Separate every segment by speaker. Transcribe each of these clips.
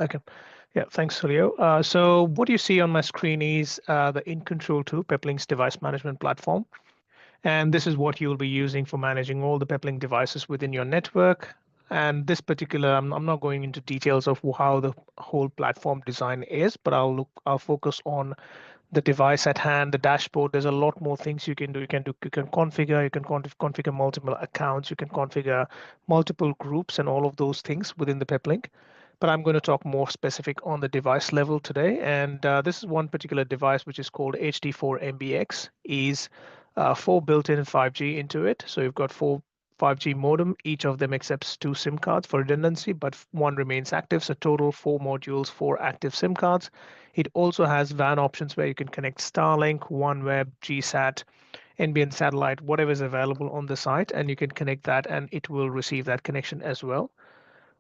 Speaker 1: Okay. Yeah, thanks, Julio. So what you see on my screen is the In Control 2, Peplink's device management platform. And this is what you'll be using for managing all the Peplink devices within your network. And this particular, I'm not going into details of how the whole platform design is, but I'll focus on the device at hand, the dashboard. There's a lot more things you can do. You can configure, you can configure multiple accounts, you can configure multiple groups and all of those things within the Peplink. But I'm going to talk more specific on the device level today. And this is one particular device which is called HD4MBX, is four built-in 5G into it. So you've got four 5G modem. Each of them accepts two SIM cards for redundancy, but one remains active. So total four modules, four active SIM cards. It also has WAN options where you can connect Starlink, OneWeb, GSAT, NBN satellite, whatever is available on the site, and you can connect that and it will receive that connection as well.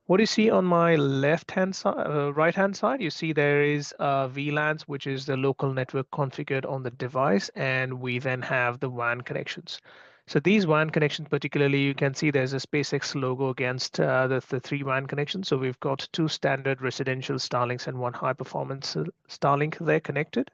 Speaker 1: What you see on my left-hand side, right-hand side, you see there is VLANs, which is the local network configured on the device, and we then have the WAN connections. So these WAN connections, particularly, you can see there's a SpaceX logo against the three WAN connections. So we've got two standard residential Starlinks and one high-performance Starlink there connected.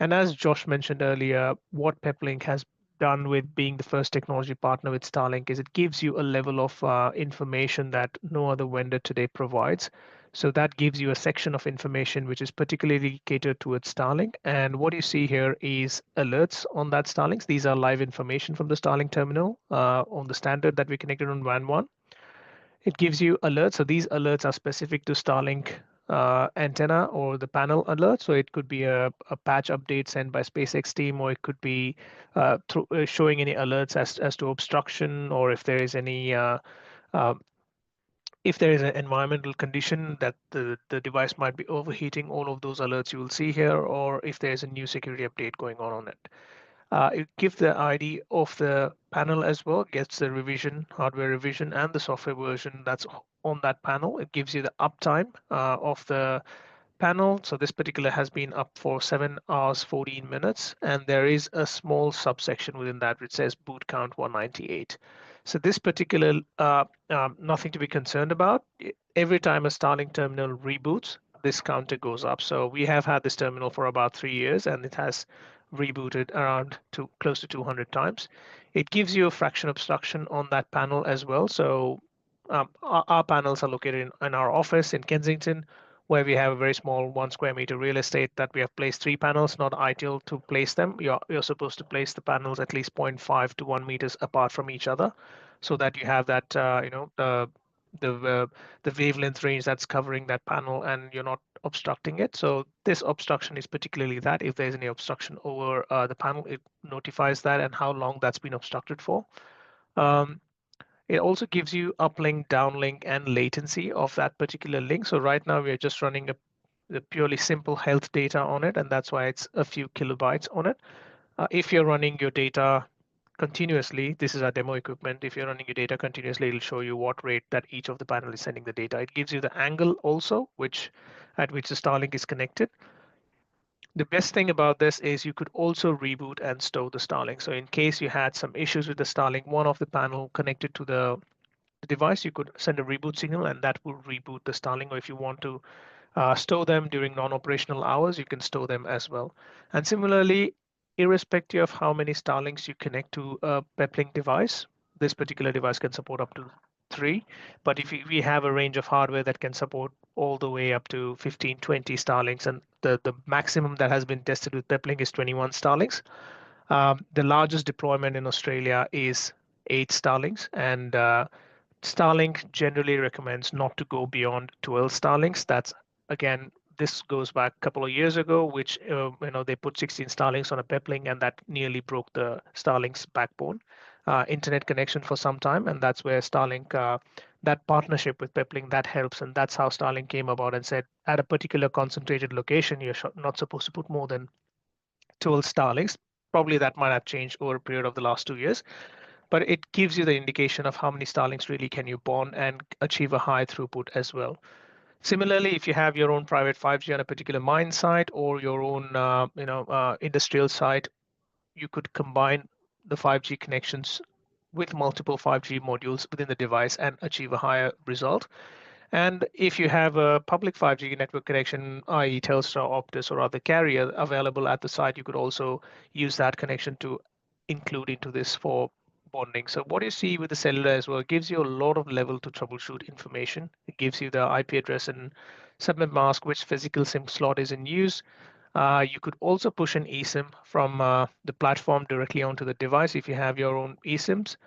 Speaker 1: And as Josh mentioned earlier, what Peplink has done with being the first technology partner with Starlink is it gives you a level of information that no other vendor today provides. So that gives you a section of information which is particularly catered towards Starlink. And what you see here is alerts on that Starlinks. These are live information from the Starlink terminal on the standard that we connected on WAN 1. It gives you alerts. So these alerts are specific to Starlink antenna or the panel alert. So it could be a patch update sent by SpaceX team, or it could be showing any alerts as to obstruction, or uh, if there is an environmental condition that the device might be overheating. All of those alerts you will see here, or if there is a new security update going on it. It gives the ID of the panel as well, gets the revision, hardware revision, and the software version that's on that panel. It gives you the uptime of the panel. So this particular has been up for 7 hours, 14 minutes. And there is a small subsection within that which says boot count 198. So this particular, nothing to be concerned about. Every time a Starlink terminal reboots, this counter goes up. So we have had this terminal for about 3 years, and it has rebooted around close to 200 times. It gives you a fraction obstruction on that panel as well. So our panels are located in our office in Kensington, where we have a very small 1 square meter real estate that we have placed three panels, not ideal to place them. You're supposed to place the panels at least 0.5 to 1 meters apart from each other so that you have that, the, the wavelength range that's covering that panel and you're not obstructing it. So this obstruction is particularly that if there's any obstruction over the panel, it notifies that and how long that's been obstructed for. It also gives you uplink, downlink, and latency of that particular link. So right now we are just running a purely simple health data on it, and that's why it's a few kilobytes on it. If you're running your data continuously, this is our demo equipment. If you're running your data continuously, it'll show you what rate that each of the panel is sending the data. It gives you the angle also, at which the Starlink is connected. The best thing about this is you could also reboot and store the Starlink. So in case you had some issues with the Starlink, one of the panel connected to the device, you could send a reboot signal and that will reboot the Starlink. Or if you want to store them during non-operational hours, you can store them as well. And similarly, irrespective of how many Starlinks you connect to a Peplink device, this particular device can support up to 3. But if we have a range of hardware that can support all the way up to 15, 20 Starlinks, and the maximum that has been tested with Peplink is 21 Starlinks. The largest deployment in Australia is 8 Starlinks, and Starlink generally recommends not to go beyond 12 Starlinks. That's again, this goes back a couple of years ago, which they put 16 Starlinks on a Peplink, and that nearly broke the Starlink's backbone, internet connection for some time, and that's where Starlink, that partnership with Peplink, that helps, and that's how Starlink came about and said at a particular concentrated location, you're not supposed to put more than 12 Starlinks. Probably that might have changed over a period of the last 2 years, but it gives you the indication of how many Starlinks really can you bond and achieve a high throughput as well. Similarly, if you have your own private 5G on a particular mine site or your own industrial site, you could combine the 5G connections with multiple 5G modules within the device and achieve a higher result. And if you have a public 5G network connection, i.e. Telstra, Optus, or other carrier available at the site, you could also use that connection to include into this for bonding. So what you see with the cellular as well, it gives you a lot of level to troubleshoot information. It gives you the IP address and subnet mask, which physical SIM slot is in use. You could also push an eSIM from the platform directly onto the device if you have your own eSIMs.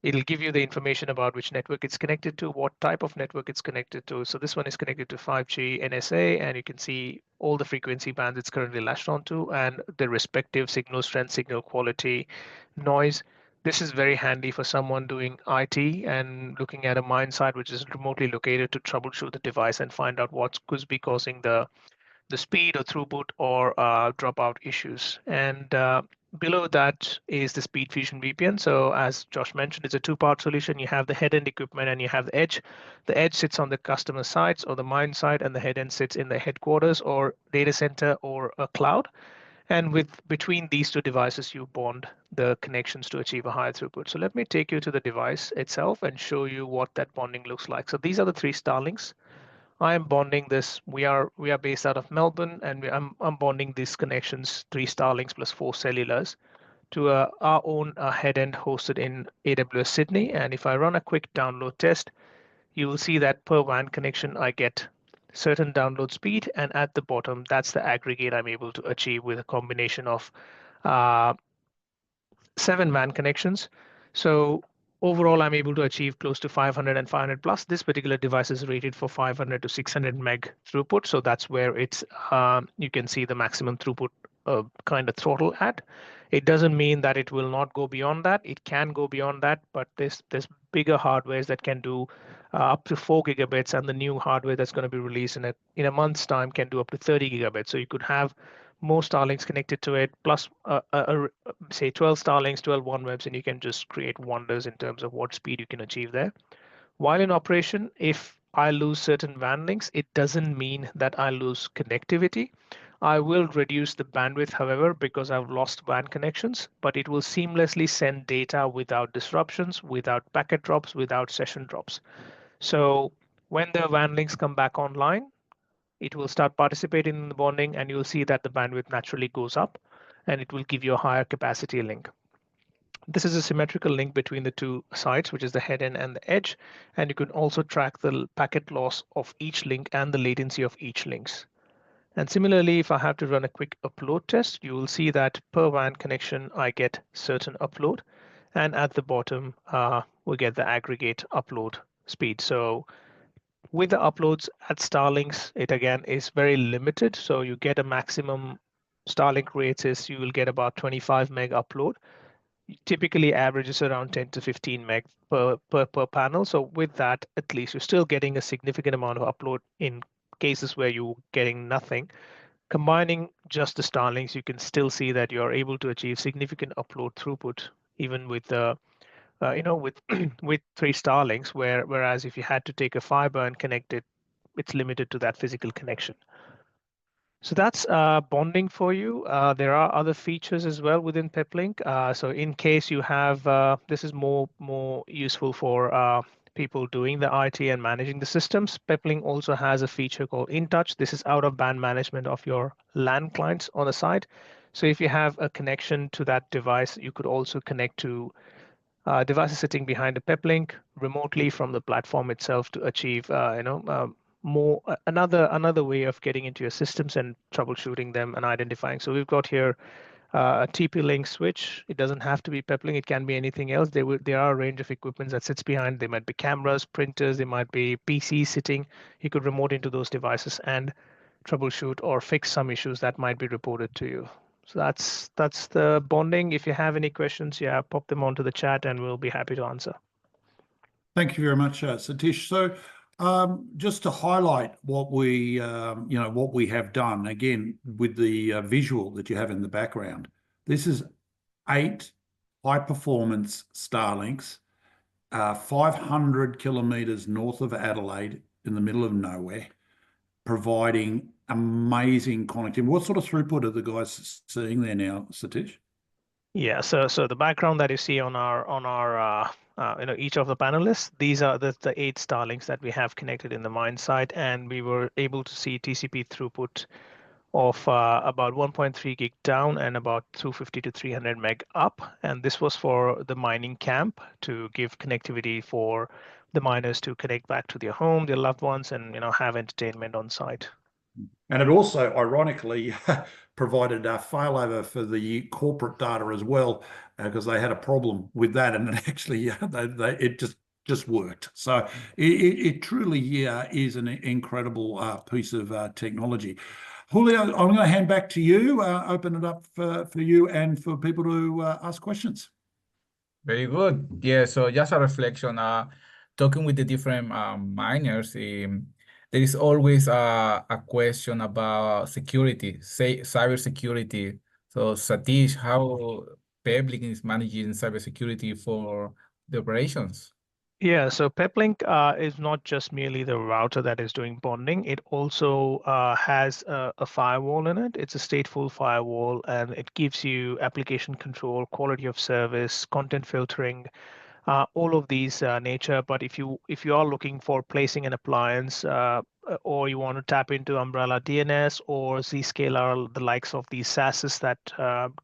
Speaker 1: It'll give you the information about which network it's connected to, what type of network it's connected to. So this one is connected to 5G NSA, and you can see all the frequency bands it's currently latched onto and the respective signal strength, signal quality, noise. This is very handy for someone doing IT and looking at a mine site which is remotely located to troubleshoot the device and find out what could be causing the speed or throughput or dropout issues. And below that is the SpeedFusion VPN. So as Josh mentioned, it's a two-part solution. You have the head-end equipment and you have the edge. The edge sits on the customer sites or the mine site, and the head-end sits in the headquarters or data center or a cloud. And with between these two devices, you bond the connections to achieve a higher throughput. So let me take you to the device itself and show you what that bonding looks like. So these are the three Starlinks. I am bonding this. We are based out of Melbourne, and I'm bonding these connections, three Starlinks plus four cellulars, to our own head end hosted in AWS Sydney. And if I run a quick download test, you will see that per WAN connection I get certain download speed, and at the bottom that's the aggregate I'm able to achieve with a combination of uh, 7 WAN connections. So overall, I'm able to achieve close to 500 and 500 plus. This particular device is rated for 500 to 600 meg throughput. So that's where it's you can see the maximum throughput kind of throttle at. It doesn't mean that it will not go beyond that. It can go beyond that, but there's bigger hardwares that can do up to 4 gigabits, and the new hardware that's going to be released in a month's time can do up to 30 gigabits. So you could have more Starlinks connected to it, plus say 12 Starlinks, 12 OneWebs, and you can just create wonders in terms of what speed you can achieve there. While in operation, if I lose certain WAN links, it doesn't mean that I lose connectivity. I will reduce the bandwidth, however, because I've lost WAN connections, but it will seamlessly send data without disruptions, without packet drops, without session drops. So when the WAN links come back online, it will start participating in the bonding, and you'll see that the bandwidth naturally goes up, and it will give you a higher capacity link. This is a symmetrical link between the two sides, which is the head end and the edge, and you can also track the packet loss of each link and the latency of each links. And similarly, if I have to run a quick upload test, you will see that per WAN connection, I get certain upload, and at the bottom, we get the aggregate upload speed. So with the uploads at Starlinks, it again is very limited. So you get a maximum Starlink rates is you will get about 25 meg upload. Typically averages around 10 to 15 meg per panel. So with that, at least you're still getting a significant amount of upload in cases where you're getting nothing. Combining just the Starlinks, you can still see that you're able to achieve significant upload throughput, even with the with with three Starlinks, whereas if you had to take a fiber and connect it, it's limited to that physical connection. So that's bonding for you. There are other features as well within Peplink. So in case you have, this is more useful for people doing the IT and managing the systems. Peplink also has a feature called InTouch. This is out of band management of your LAN clients on the side. So if you have a connection to that device, you could also connect to devices sitting behind a Peplink remotely from the platform itself to achieve, more another way of getting into your systems and troubleshooting them and identifying. So we've got here a TP-Link switch. It doesn't have to be Peplink. It can be anything else. There are a range of equipment that sits behind. They might be cameras, printers. They might be PCs sitting. You could remote into those devices and troubleshoot or fix some issues that might be reported to you. So that's the bonding. If you have any questions, yeah, pop them onto the chat and we'll be happy to answer.
Speaker 2: Thank you very much, Satish. So just to highlight what we what we have done again with the visual that you have in the background, this is 8 high-performance Starlinks, 500 kilometers north of Adelaide in the middle of nowhere, providing amazing connectivity. What sort of throughput are the guys seeing there now, Satish?
Speaker 1: Yeah, so the background that you see on our each of the panelists. These are the 8 Starlinks that we have connected in the mine site, and we were able to see TCP throughput of about 1.3 gig down and about 250 to 300 meg up. And this was for the mining camp to give connectivity for the miners to connect back to their home, their loved ones, and have entertainment on site.
Speaker 2: And it also, ironically, provided a failover for the corporate data as well, because they had a problem with that, and it actually it just worked. So it truly is an incredible piece of technology. Julio, I'm going to hand back to you. Open it up for you and for people to ask questions.
Speaker 3: Very good. Yeah, so just a reflection, talking with the different miners, there is always a question about security, say cybersecurity. So Satish, how Peplink is managing cybersecurity for the operations?
Speaker 1: Yeah, so Peplink is not just merely the router that is doing bonding. It also has a firewall in it. It's a stateful firewall, and it gives you application control, quality of service, content filtering, all of these nature. But if you are looking for placing an appliance, or you want to tap into Umbrella DNS or Zscaler, the likes of these SaaSes that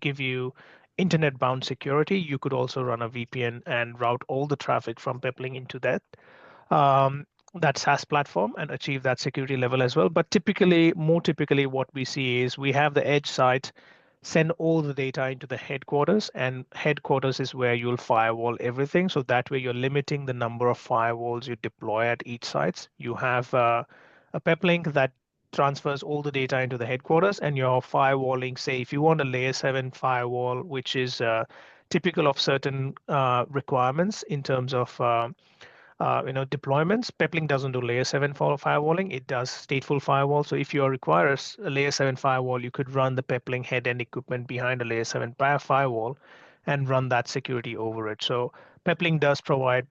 Speaker 1: give you internet-bound security, you could also run a VPN and route all the traffic from Peplink into um, that SaaS platform and achieve that security level as well. But more typically, what we see is we have the edge site send all the data into the headquarters, and headquarters is where you'll firewall everything. So that way you're limiting the number of firewalls you deploy at each site. You have a Peplink that transfers all the data into the headquarters, and you're firewalling, say, if you want a layer 7 firewall, which is typical of certain requirements in terms of deployments. Peplink doesn't do layer 7 firewalling. It does stateful firewall. So if you require a layer 7 firewall, you could run the Peplink head-end equipment behind a layer 7 firewall and run that security over it. So Peplink does provide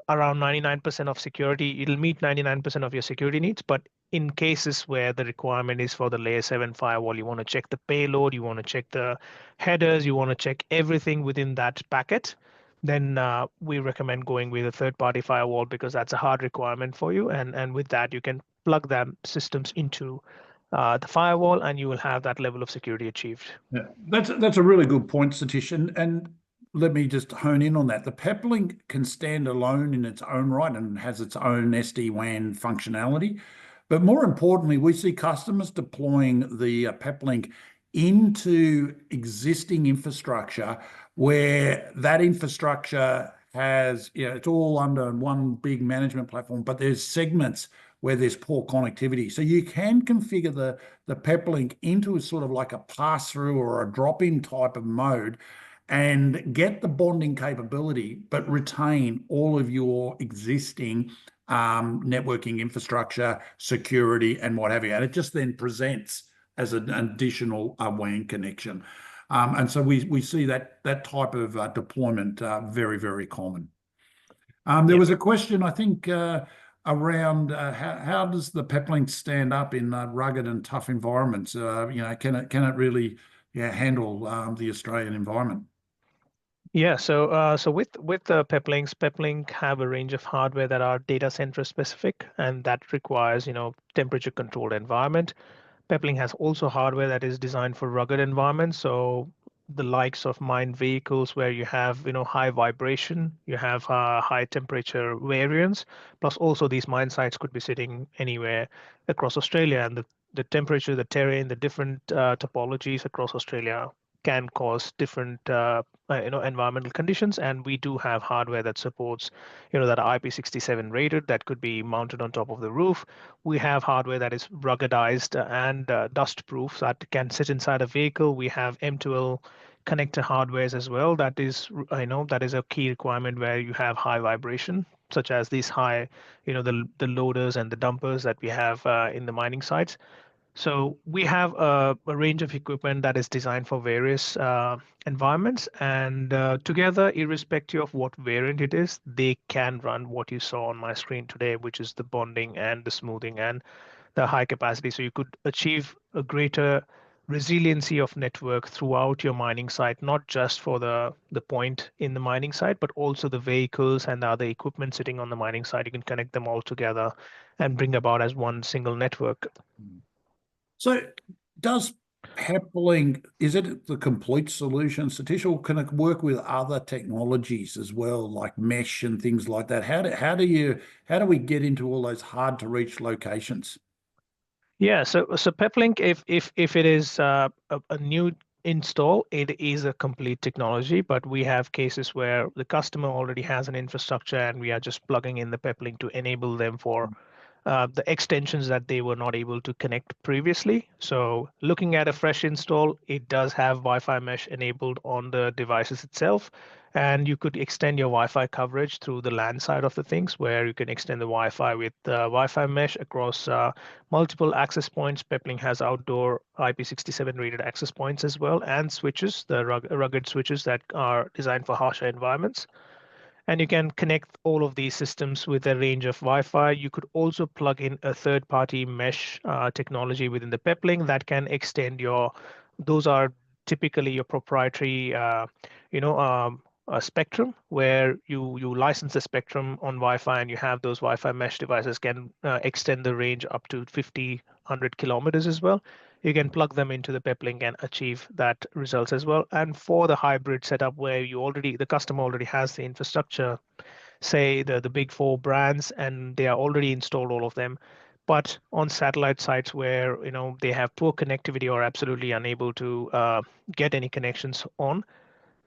Speaker 1: around 99% of security. It'll meet 99% of your security needs, but in cases where the requirement is for the layer 7 firewall, you want to check the payload, you want to check the headers, you want to check everything within that packet, then we recommend going with a third-party firewall, because that's a hard requirement for you. And with that, you can plug them systems into the firewall, and you will have that level of security achieved.
Speaker 2: Yeah, that's a really good point, Satish. And let me just hone in on that. The Peplink can stand alone in its own right and has its own SD-WAN functionality. But more importantly, we see customers deploying the Peplink into existing infrastructure where that infrastructure has, it's all under one big management platform, but there's segments where there's poor connectivity. So you can configure the Peplink into a sort of like a pass-through or a drop-in type of mode and get the bonding capability, but retain all of your existing networking infrastructure, security, and what have you. And it just then presents as an additional WAN connection. And so we see that type of deployment very, very common. There was a question, I think, around how does the Peplink stand up in rugged and tough environments? Can it really handle the Australian environment?
Speaker 1: Yeah, so with the Peplink have a range of hardware that are data center specific, and that requires temperature controlled environment. Peplink has also hardware that is designed for rugged environments. So the likes of mine vehicles where you have high vibration, you have high temperature variance, plus also these mine sites could be sitting anywhere across Australia, and the temperature, the terrain, the different topologies across Australia can cause different environmental conditions. And we do have hardware that supports that are IP67 rated, that could be mounted on top of the roof. We have hardware that is ruggedized and dust proof, that can sit inside a vehicle. We have M2M connector hardwares as well. That is that is a key requirement where you have high vibration, such as these high the loaders and the dumpers that we have in the mining sites. So we have a range of equipment that is designed for various environments, and together, irrespective of what variant it is, they can run what you saw on my screen today, which is the bonding and the smoothing and the high capacity. So you could achieve a greater resiliency of network throughout your mining site, not just for the point in the mining site, but also the vehicles and the other equipment sitting on the mining site. You can connect them all together and bring about as one single network.
Speaker 2: So does Peplink, is it the complete solution, Satish, or can it work with other technologies as well, like mesh and things like that? How do we get into all those hard to reach locations?
Speaker 1: Yeah, so Peplink, if it is a new install, it is a complete technology, but we have cases where the customer already has an infrastructure and we are just plugging in the Peplink to enable them for the extensions that they were not able to connect previously. So looking at a fresh install, it does have Wi-Fi mesh enabled on the devices itself. And you could extend your Wi-Fi coverage through the LAN side of the things, where you can extend the Wi-Fi with Wi-Fi mesh across multiple access points. Peplink has outdoor IP67 rated access points as well, and switches, the rugged switches that are designed for harsher environments. And you can connect all of these systems with a range of Wi-Fi. You could also plug in a third-party mesh technology within the Peplink that can extend your. Those are typically your proprietary, spectrum, where you license the spectrum on Wi-Fi, and you have those Wi-Fi mesh devices can extend the range up to 50, 100 kilometers as well. You can plug them into the Peplink and achieve that results as well. And for the hybrid setup where the customer already has the infrastructure, say the big four brands, and they are already installed all of them, but on satellite sites where they have poor connectivity or absolutely unable to get any connections on,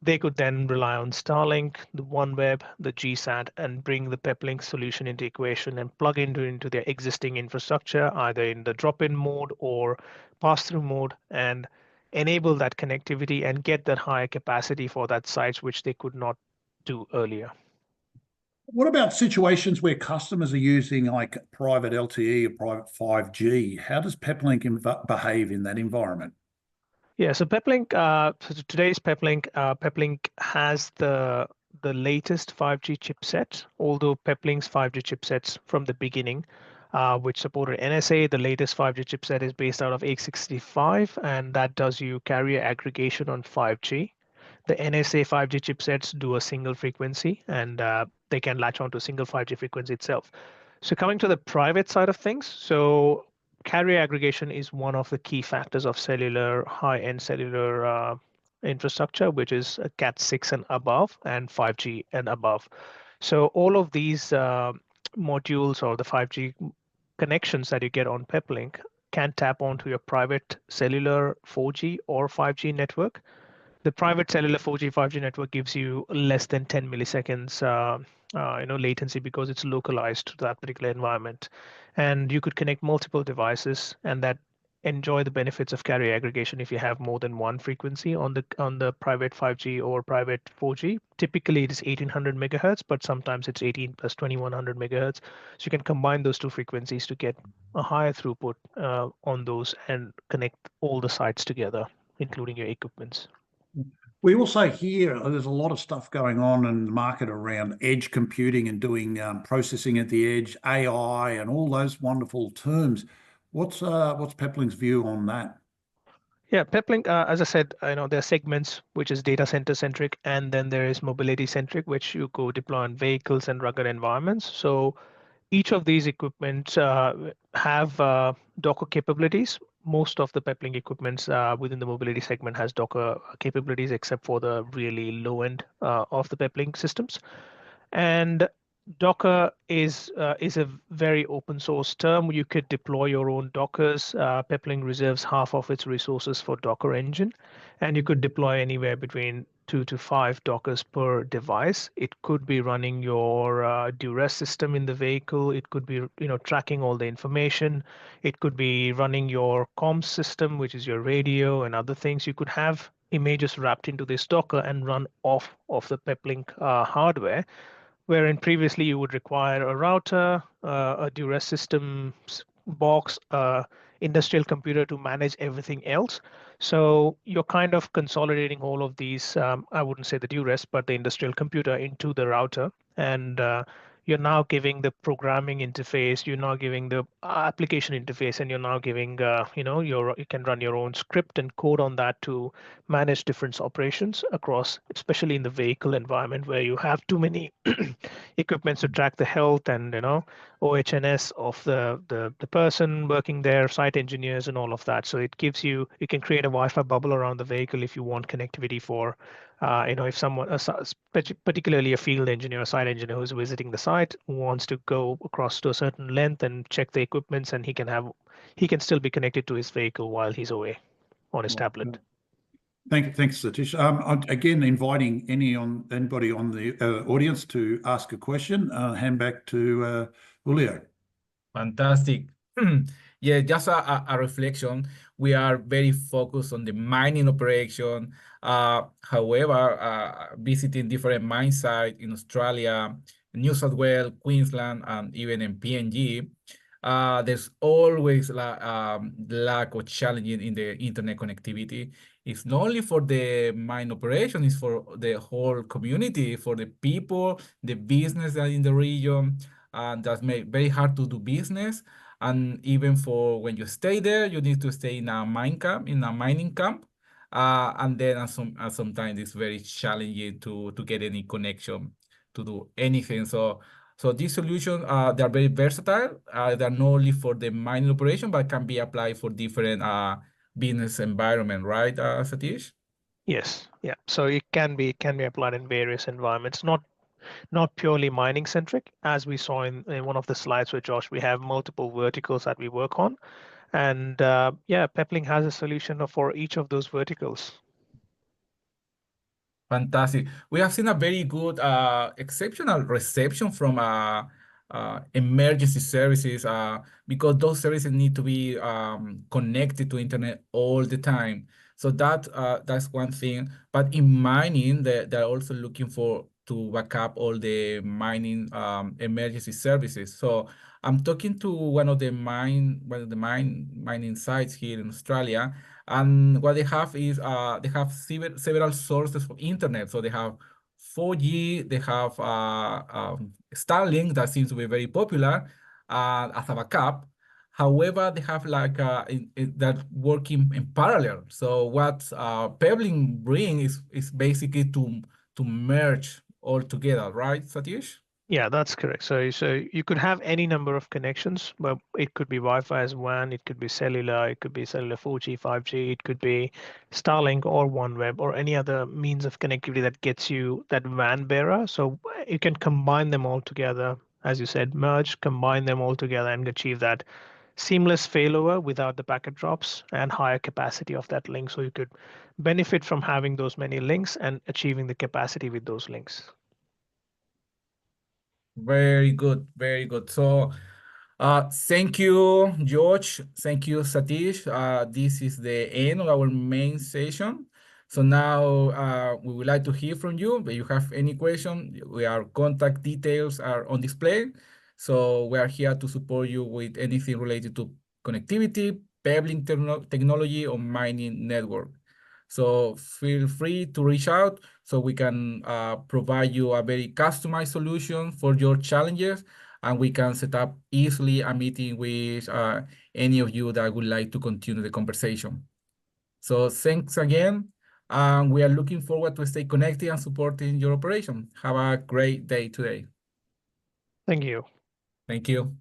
Speaker 1: they could then rely on Starlink, the OneWeb, the GSAT, and bring the Peplink solution into equation and plug into their existing infrastructure, either in the drop-in mode or pass-through mode, and enable that connectivity and get that higher capacity for that sites, which they could not do earlier.
Speaker 2: What about situations where customers are using like private LTE or private 5G? How does Peplink behave in that environment?
Speaker 1: Yeah, so Peplink, so today's Peplink has the latest 5G chipset, although Peplink's 5G chipsets from the beginning, which supported NSA, the latest 5G chipset is based out of 865, and that does you carrier aggregation on 5G. The NSA 5G chipsets do a single frequency, and they can latch onto a single 5G frequency itself. So coming to the private side of things, so carrier aggregation is one of the key factors of cellular, high-end cellular infrastructure, which is Cat6 and above and 5G and above. So all of these modules or the 5G connections that you get on Peplink can tap onto your private cellular 4G or 5G network. The private cellular 4G, 5G network gives you less than 10 milliseconds latency because it's localized to that particular environment. And you could connect multiple devices and that enjoy the benefits of carrier aggregation if you have more than one frequency on the private 5G or private 4G. Typically it is 1800 megahertz, but sometimes it's 18 plus 2100 megahertz. So you can combine those two frequencies to get a higher throughput on those and connect all the sites together, including your equipments.
Speaker 2: We also hear there's a lot of stuff going on in the market around edge computing and doing processing at the edge, AI, and all those wonderful terms. What's Peplink's view on that?
Speaker 1: Yeah, Peplink, as I said, there are segments which is data center centric, and then there is mobility centric, which you go deploy on vehicles and rugged environments. So each of these equipment have Docker capabilities. Most of the Peplink equipments within the mobility segment has Docker capabilities, except for the really low end of the Peplink systems. And Docker is a very open source term. You could deploy your own Dockers. Peplink reserves half of its resources for Docker engine, and you could deploy anywhere between 2 to 5 Dockers per device. It could be running your duress system in the vehicle. It could be tracking all the information. It could be running your comms system, which is your radio and other things. You could have images wrapped into this Docker and run off of the Peplink hardware, wherein previously you would require a router, a duress system box, industrial computer to manage everything else. So you're kind of consolidating all of these, I wouldn't say the duress, but the industrial computer into the router. And you're now giving the programming interface, you're now giving the application interface, and you're now giving, you can run your own script and code on that to manage different operations across, especially in the vehicle environment where you have too many equipments to track the health and, OHS of the person working there, site engineers and all of that. So it gives you can create a Wi-Fi bubble around the vehicle if you want connectivity for, if someone, particularly a field engineer, a site engineer who's visiting the site, wants to go across to a certain length and check the equipments, and he can still be connected to his vehicle while he's away on his tablet.
Speaker 2: Thanks, Satish. Again, inviting anybody on the audience to ask a question. Hand back to Julio.
Speaker 3: Fantastic. Yeah, just a reflection. We are very focused on the mining operation. However, visiting different mine sites in Australia, New South Wales, Queensland, and even in PNG, there's always lack of challenges in the internet connectivity. It's not only for the mine operation, it's for the whole community, for the people, the business that in the region, and that's very hard to do business. And even for when you stay there, you need to stay in a mining camp. And then sometimes it's very challenging to get any connection to do anything. So these solutions, they're very versatile. They're not only for the mining operation, but can be applied for different business environment, right, Satish?
Speaker 1: Yes, yeah. So it can be applied in various environments, not purely mining centric, as we saw in one of the slides with Josh. We have multiple verticals that we work on, and Peplink has a solution for each of those verticals.
Speaker 3: Fantastic. We have seen a very good, exceptional reception from emergency services because those services need to be connected to internet all the time. So that's one thing. But in mining, they're also looking to back up all the mining emergency services. So I'm talking to one of the mining sites here in Australia, and what they have is they have several sources of internet. So they have 4G, they have Starlink that seems to be very popular as a backup. However, they have like that working in parallel. So what Peplink bring is basically to merge all together, right, Satish?
Speaker 1: Yeah, that's correct. So you could have any number of connections, but it could be Wi-Fi as WAN, it could be cellular 4G, 5G, it could be Starlink or OneWeb or any other means of connectivity that gets you that WAN bearer. So you can combine them all together, as you said, merge, combine them all together and achieve that seamless failover without the packet drops and higher capacity of that link. So you could benefit from having those many links and achieving the capacity with those links.
Speaker 3: Very good, very good. So, thank you, George. Thank you, Satish. This is the end of our main session. So now we would like to hear from you. If you have any question, our contact details are on display. So we are here to support you with anything related to connectivity, Peplink technology, or mining network. So feel free to reach out so we can provide you a very customized solution for your challenges, and we can set up easily a meeting with any of you that would like to continue the conversation. So thanks again, and we are looking forward to stay connected and supporting your operation. Have a great day today.
Speaker 1: Thank you.
Speaker 3: Thank you.